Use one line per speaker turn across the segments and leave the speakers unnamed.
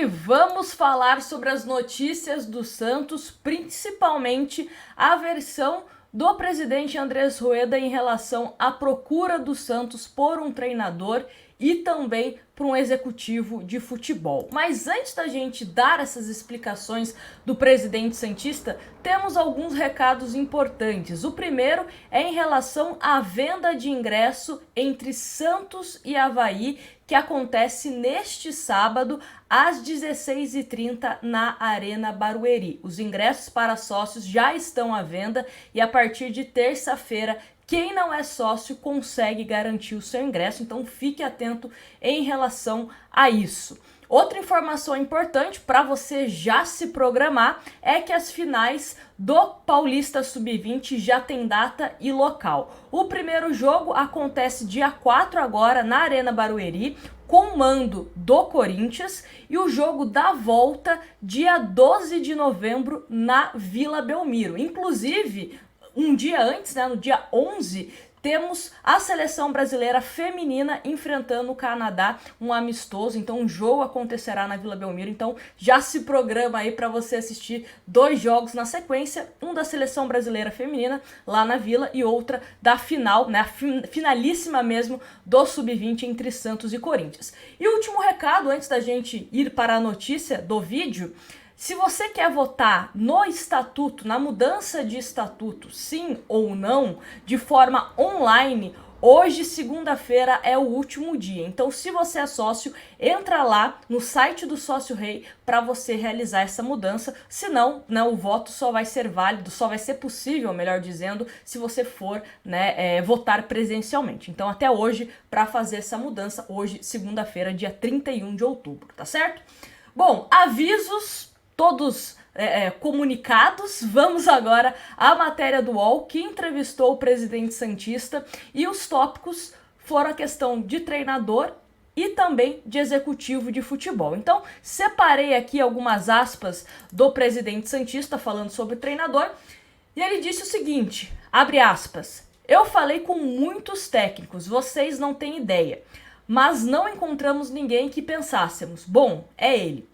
vamos falar sobre as notícias do Santos, principalmente a versão do presidente Andrés Rueda em relação à procura do Santos por um treinador e também para um executivo de futebol. Mas antes da gente dar essas explicações do presidente santista, temos alguns recados importantes. O primeiro é em relação à venda de ingresso entre Santos e Avaí, que acontece neste sábado às 16h30 na Arena Barueri. Os ingressos para sócios já estão à venda e a partir de terça-feira quem não é sócio consegue garantir o seu ingresso, então fique atento em relação a isso. Outra informação importante para você já se programar é que as finais do Paulista Sub-20 já tem data e local. O primeiro jogo acontece dia 4 agora na Arena Barueri, com mando do Corinthians, e o jogo da volta dia 12 de novembro na Vila Belmiro. Inclusive, um dia antes, no dia 11, temos a seleção brasileira feminina enfrentando o Canadá, um amistoso. Então o jogo acontecerá na Vila Belmiro, então já se programa aí para você assistir 2 jogos na sequência, um da seleção brasileira feminina lá na Vila e outra da final, a finalíssima mesmo do Sub-20 entre Santos e Corinthians. E o último recado antes da gente ir para a notícia do vídeo: se você quer votar no estatuto, na mudança de estatuto, sim ou não, de forma online, hoje, segunda-feira, é o último dia. Então, se você é sócio, entra lá no site do Sócio Rei para você realizar essa mudança. Senão, o voto só vai ser válido, só vai ser possível, melhor dizendo, se você for votar presencialmente. Então, até hoje, para fazer essa mudança, hoje, segunda-feira, dia 31 de outubro, tá certo? Bom, avisos todos comunicados. Vamos agora à matéria do UOL, que entrevistou o presidente santista, e os tópicos foram a questão de treinador e também de executivo de futebol. Então, separei aqui algumas aspas do presidente santista falando sobre treinador, e ele disse o seguinte, abre aspas: "Eu falei com muitos técnicos, vocês não têm ideia, mas não encontramos ninguém que pensássemos, bom, é ele.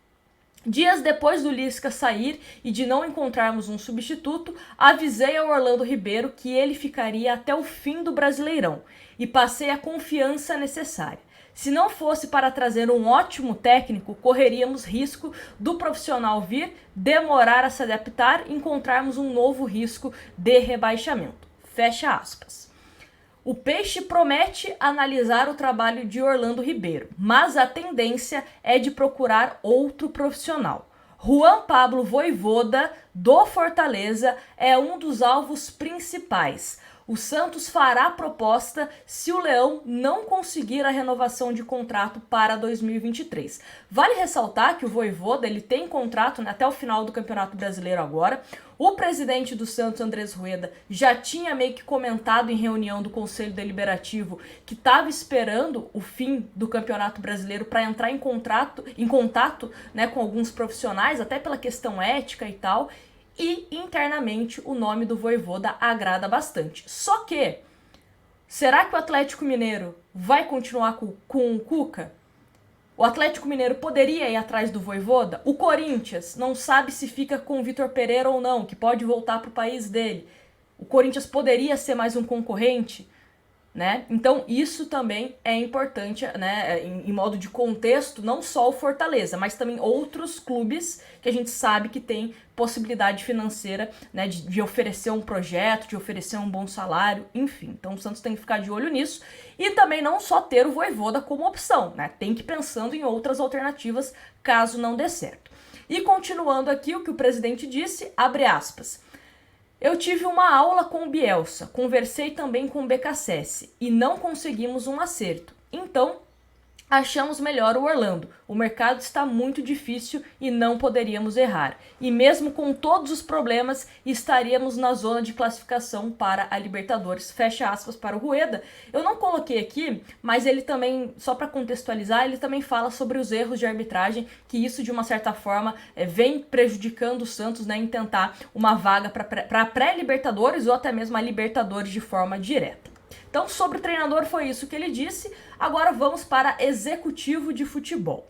Dias depois do Lisca sair e de não encontrarmos um substituto, avisei ao Orlando Ribeiro que ele ficaria até o fim do Brasileirão e passei a confiança necessária. Se não fosse para trazer um ótimo técnico, correríamos risco do profissional vir, demorar a se adaptar e encontrarmos um novo risco de rebaixamento." Fecha aspas. O Peixe promete analisar o trabalho de Orlando Ribeiro, mas a tendência é de procurar outro profissional. Juan Pablo Vojvoda, do Fortaleza, é um dos alvos principais. O Santos fará proposta se o Leão não conseguir a renovação de contrato para 2023. Vale ressaltar que o Vojvoda ele tem contrato até o final do Campeonato Brasileiro agora. O presidente do Santos, Andrés Rueda, já tinha meio que comentado em reunião do Conselho Deliberativo que estava esperando o fim do Campeonato Brasileiro para entrar em contato com alguns profissionais, até pela questão ética e tal. E internamente o nome do Vojvoda agrada bastante. Só que, será que o Atlético Mineiro vai continuar com o Cuca? O Atlético Mineiro poderia ir atrás do Vojvoda? O Corinthians não sabe se fica com o Vitor Pereira ou não, que pode voltar para o país dele. O Corinthians poderia ser mais um concorrente? Então isso também é importante, em modo de contexto, não só o Fortaleza, mas também outros clubes que a gente sabe que tem possibilidade financeira, de oferecer um projeto, de oferecer um bom salário, enfim. Então o Santos tem que ficar de olho nisso e também não só ter o Vojvoda como opção, tem que ir pensando em outras alternativas caso não dê certo. E continuando aqui o que o presidente disse, abre aspas: "Eu tive uma aula com o Bielsa, conversei também com o BKSS e não conseguimos um acerto. Então, achamos melhor o Orlando. O mercado está muito difícil e não poderíamos errar. E mesmo com todos os problemas, estaríamos na zona de classificação para a Libertadores." Fecha aspas para o Rueda. Eu não coloquei aqui, mas ele também, só para contextualizar, ele também fala sobre os erros de arbitragem, que isso de uma certa forma vem prejudicando o Santos, em tentar uma vaga para pré-Libertadores ou até mesmo a Libertadores de forma direta. Então, sobre o treinador foi isso que ele disse. Agora vamos para executivo de futebol.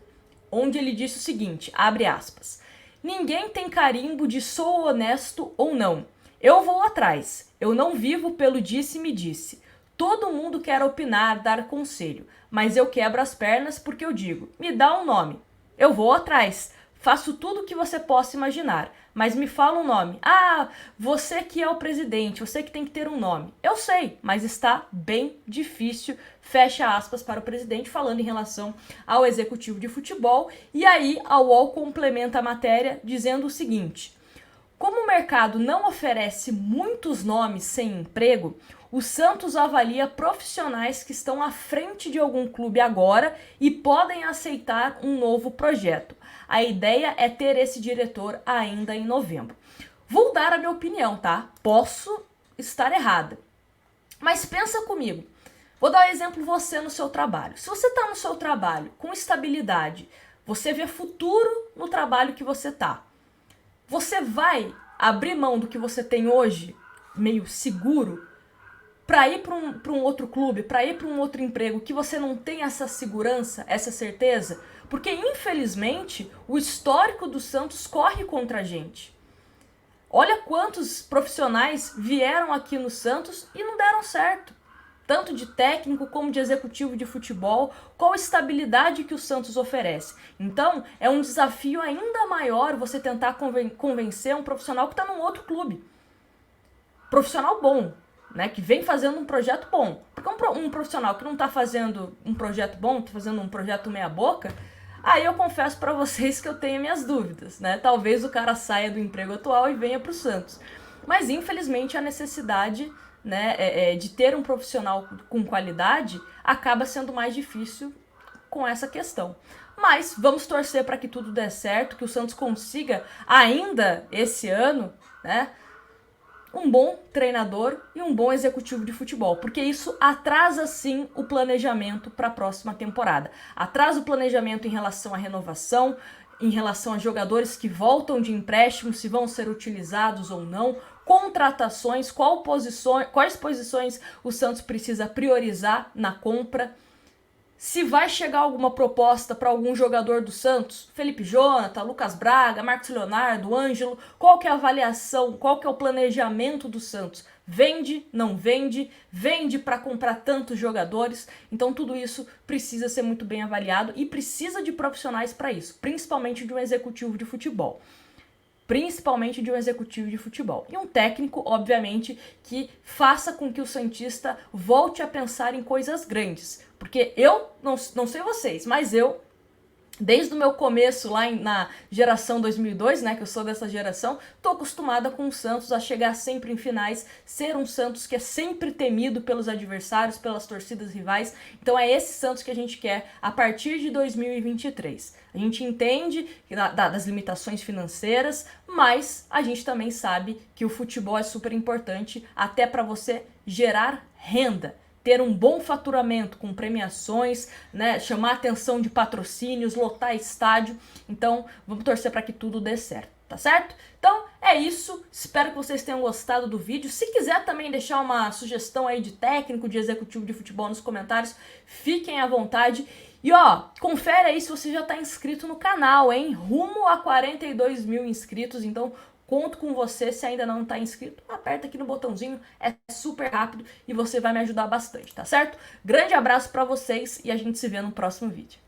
onde ele disse o seguinte, abre aspas, ninguém tem carimbo de sou honesto ou não. Eu vou atrás, eu não vivo pelo disse-me-disse. Todo mundo quer opinar, dar conselho, mas eu quebro as pernas porque eu digo, me dá um nome. Eu vou atrás, faço tudo o que você possa imaginar, mas me fala um nome. Ah, você que é o presidente, você que tem que ter um nome. Eu sei, mas está bem difícil, fecha aspas para o presidente, falando em relação ao executivo de futebol. E aí a UOL complementa a matéria dizendo o seguinte, como o mercado não oferece muitos nomes sem emprego, o Santos avalia profissionais que estão à frente de algum clube agora e podem aceitar um novo projeto. A ideia é ter esse diretor ainda em novembro. Vou dar a minha opinião, tá? Posso estar errada. Mas pensa comigo. Vou dar um exemplo você no seu trabalho. Se você está no seu trabalho com estabilidade, você vê futuro no trabalho que você está. Você vai abrir mão do que você tem hoje, meio seguro, para ir para um outro clube, para ir para um outro emprego, que você não tem essa segurança, essa certeza? Porque, infelizmente, o histórico do Santos corre contra a gente. Olha quantos profissionais vieram aqui no Santos e não deram certo. Tanto de técnico como de executivo de futebol, qual a estabilidade que o Santos oferece. Então, é um desafio ainda maior você tentar convencer um profissional que está num outro clube. Profissional bom, né, que vem fazendo um projeto bom. Porque um profissional que não está fazendo um projeto bom, está fazendo um projeto meia boca, aí eu confesso para vocês que eu tenho minhas dúvidas, né? Talvez o cara saia do emprego atual e venha para o Santos. Mas, infelizmente, a necessidade, né, de ter um profissional com qualidade acaba sendo mais difícil com essa questão. Mas vamos torcer para que tudo dê certo, que o Santos consiga ainda esse ano, né, um bom treinador e um bom executivo de futebol, porque isso atrasa sim o planejamento para a próxima temporada. Atrasa o planejamento em relação à renovação, em relação a jogadores que voltam de empréstimo, se vão ser utilizados ou não, contratações, quais posições o Santos precisa priorizar na compra. Se vai chegar alguma proposta para algum jogador do Santos, Felipe Jonathan, Lucas Braga, Marcos Leonardo, Ângelo, qual que é a avaliação, qual que é o planejamento do Santos? Vende, não vende, vende para comprar tantos jogadores? Então tudo isso precisa ser muito bem avaliado e precisa de profissionais para isso, principalmente de um executivo de futebol. E um técnico, obviamente, que faça com que o santista volte a pensar em coisas grandes. Porque eu, não sei vocês, mas eu, desde o meu começo lá na geração 2002, né, que eu sou dessa geração, tô acostumada com o Santos a chegar sempre em finais, ser um Santos que é sempre temido pelos adversários, pelas torcidas rivais. Então é esse Santos que a gente quer a partir de 2023. A gente entende das limitações financeiras, mas a gente também sabe que o futebol é super importante até para você gerar renda, ter um bom faturamento com premiações, né, chamar a atenção de patrocínios, lotar estádio. Então, vamos torcer para que tudo dê certo, tá certo? Então, é isso. Espero que vocês tenham gostado do vídeo. Se quiser também deixar uma sugestão aí de técnico, de executivo de futebol nos comentários, fiquem à vontade. E ó, confere aí se você já tá inscrito no canal, hein? Rumo a 42 mil inscritos, então conto com você. Se ainda não está inscrito, aperta aqui no botãozinho, é super rápido e você vai me ajudar bastante, tá certo? Grande abraço para vocês e a gente se vê no próximo vídeo.